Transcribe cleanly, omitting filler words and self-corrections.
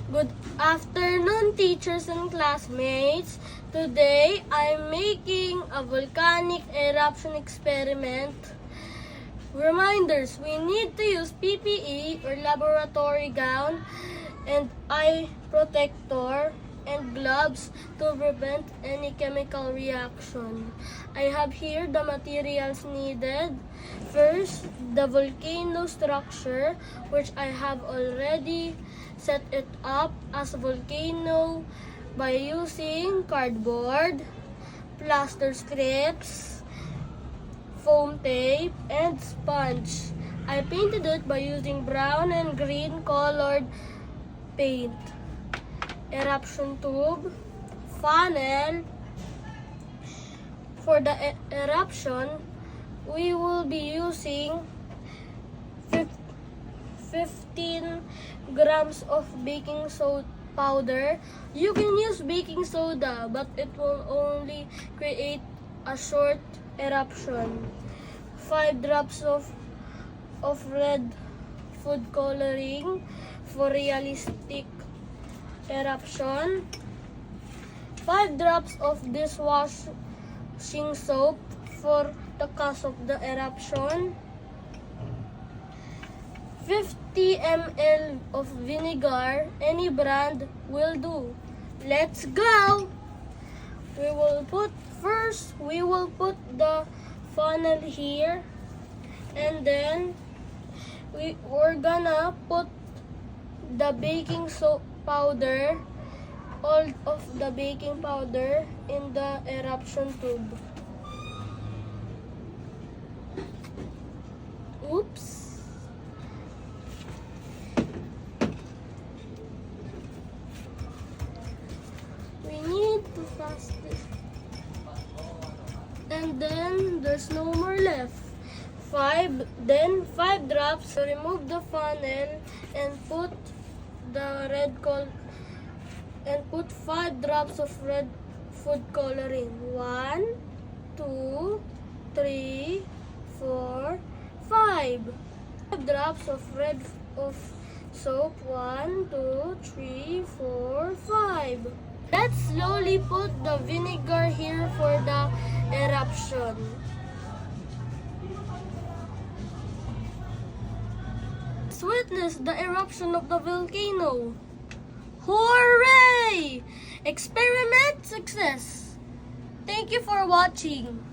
Good afternoon, teachers and classmates. Today, I'm making a volcanic eruption experiment. Reminders, we need to use PPE or laboratory gown and eye protector and gloves to prevent any chemical reaction. I have here the materials needed. First, the volcano structure, which I have already set it up as a volcano by using cardboard, plaster strips, foam tape, and sponge. I painted it by using brown and green colored paint. Eruption tube, funnel. For the eruption, we will be using 15 grams of baking soda powder. You can use baking soda, but it will only create a short eruption. 5 drops of red food coloring for realistic eruption. 5 drops of dishwashing soap for the cause of the eruption. 50 ml of vinegar, any brand will do. Let's go! We will put the funnel here, and then we're gonna put the baking soap powder, all of the baking powder in the eruption tube. Oops. We need to fast this. And then there's no more left. 5 drops. Remove the funnel and put the and put 5 drops of red food coloring. 1, 2, 3, 4, 5. 5 drops of red of soap. 1, 2, 3, 4, 5. Let's slowly put the vinegar here for the eruption. Let's witness the eruption of the volcano. Hooray! Experiment success! Thank you for watching.